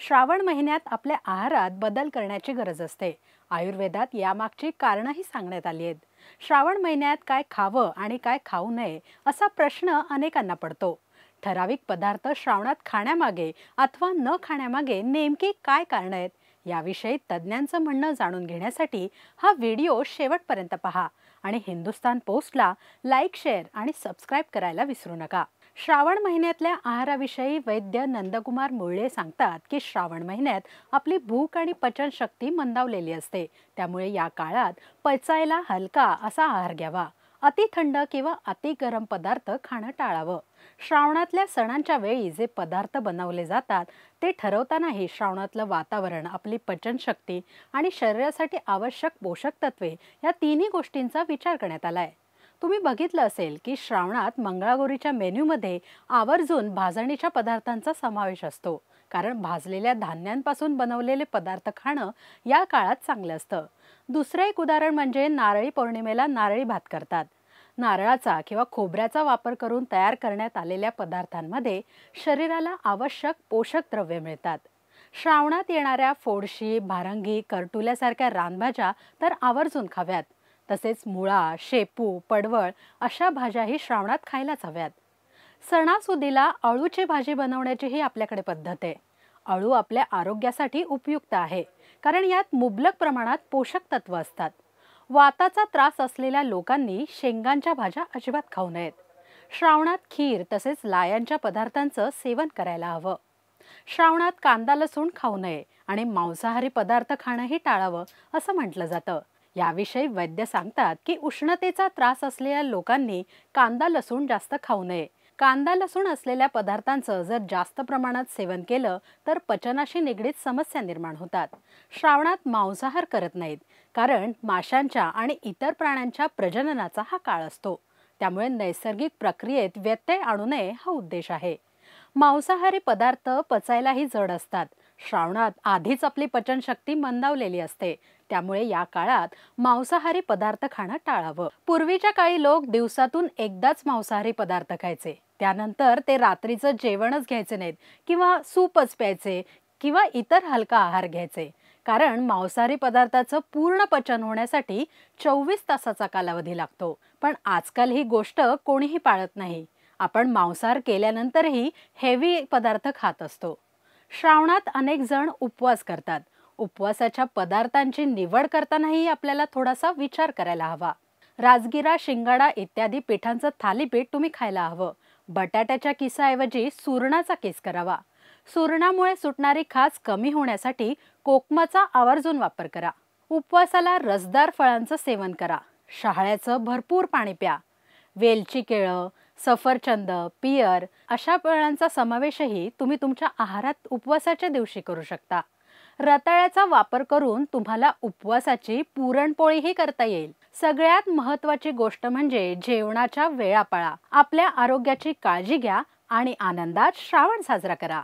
श्रावण महिन्यात आपल्या आहारात बदल करण्याची गरज असते। आयुर्वेदात यामागची कारणंही सांगण्यात आली आहेत। श्रावण महिन्यात काय खावं आणि काय खाऊ नये असा प्रश्न अनेकांना पडतो। ठराविक पदार्थ श्रावणात खाण्यामागे अथवा न खाण्यामागे नेमकी काय कारण आहेत याविषयी तज्ञांचं म्हणणं जाणून घेण्यासाठी हा व्हिडिओ शेवटपर्यंत पहा आणि हिंदुस्तान पोस्टला लाईक, शेअर आणि सबस्क्राइब करायला विसरू नका। श्रावण महिन्यातल्या आहाराविषयी वैद्य नंदकुमार मुळ्ळे सांगतात की श्रावण महिन्यात आपली भूक आणि पचनशक्ती मंदावलेली असते, त्यामुळे या काळात पचायला हलका असा आहार घ्यावा। अति थंड किंवा अति गरम पदार्थ खाणं टाळावं। श्रावणातल्या सणांच्या वेळी जे पदार्थ बनवले जातात ते ठरवतानाही श्रावणातलं वातावरण, आपली पचनशक्ती आणि शरीरासाठी आवश्यक पोषक तत्वे या तिन्ही गोष्टींचा विचार करण्यात आलाय। तुम्ही बघितलं असेल की श्रावणात मंगळागौरीच्या मेन्यूमध्ये आवर्जून भाजणीच्या पदार्थांचा समावेश असतो, कारण भाजलेल्या धान्यांपासून बनवलेले पदार्थ खाणं या काळात चांगलं असतं। दुसरं एक उदाहरण म्हणजे नारळी पौर्णिमेला नारळी भात करतात। नारळाचा किंवा खोबऱ्याचा वापर करून तयार करण्यात आलेल्या पदार्थांमध्ये शरीराला आवश्यक पोषक द्रव्ये मिळतात। श्रावणात येणाऱ्या फोडशी, भारंगी, करटुल्यासारख्या रानभाज्या तर आवर्जून खाव्यात। तसेच मुळा, शेपू, पडवळ अशा भाज्याही श्रावणात खायलाच हव्यात। सणासुदीला अळूची भाजी बनवण्याचीही आपल्याकडे पद्धत आहे। अळू आपल्या आरोग्यासाठी उपयुक्त आहे, कारण यात मुबलक प्रमाणात पोषक तत्व असतात। वाताचा त्रास असलेल्या लोकांनी शेंगांच्या भाज्या अजिबात खाऊ नयेत। श्रावणात खीर तसेच लायांच्या पदार्थांचं सेवन करायला हवं। श्रावणात कांदा लसूण खाऊ नये आणि मांसाहारी पदार्थ खाणंही टाळावं असं म्हटलं जातं। याविषयी वैद्य सांगतात की उष्णतेचा त्रास असलेल्या लोकांनी कांदा लसूण जास्त खाऊ नये। कांदा लसूण असलेल्या पदार्थांचं जर जास्त प्रमाणात सेवन केलं तर पचनाशी निगडीत समस्या निर्माण होतात। श्रावणात मांसाहार करत नाहीत, कारण माशांच्या आणि इतर प्राण्यांच्या प्रजननाचा हा काळ असतो, त्यामुळे नैसर्गिक प्रक्रियेत व्यत्यय आणू नये हा उद्देश आहे। मांसाहारी पदार्थ पचायलाही जड असतात। श्रावणात आधीच आपली पचनशक्ती मंदावलेली असते, त्यामुळे या काळात मांसाहारी पदार्थ खाणं टाळावं। पूर्वीच्या काळी लोक दिवसातून एकदाच मांसाहारी पदार्थ खायचे, त्यानंतर ते रात्रीचं जेवणच घ्यायचे नाहीत किंवा सूपच प्यायचे किंवा इतर हलका आहार घ्यायचे, कारण मांसाहारी पदार्थाचं पूर्ण पचन होण्यासाठी 24 तासाचा कालावधी लागतो। पण आजकाल ही गोष्ट कोणीही पाळत नाही। आपण मांसाहार केल्यानंतरही हेवी पदार्थ खात असतो। श्रावणात अनेक जण उपवास करतात। उपवासाच्या पदार्थांची निवड करतानाही आपल्याला थोडासा विचार करायला हवा। राजगिरा, शिंगाडा इत्यादी पिठांचं थालीपीठ तुम्ही खायला हवं। बटाट्याच्या किसाऐवजी सुरणाचा किस करावा। सुरणामुळे सुटणारी खाज कमी होण्यासाठी कोकमाचा आवर्जून वापर करा। उपवासाला रसदार फळांचं सेवन करा। शहाळ्याचं भरपूर पाणी प्या। वेलची, केळं, सफरचंद, पियर अशा फळांचा समावेशही तुम्ही तुमच्या आहारात उपवासाच्या दिवशी करू शकता। रताळ्याचा वापर करून तुम्हाला उपवासाची पुरणपोळीही करता येईल। सगळ्यात महत्त्वाची गोष्ट म्हणजे जेवणाच्या वेळा पाळा। आपल्या आरोग्याची काळजी घ्या आणि आनंदात श्रावण साजरा करा।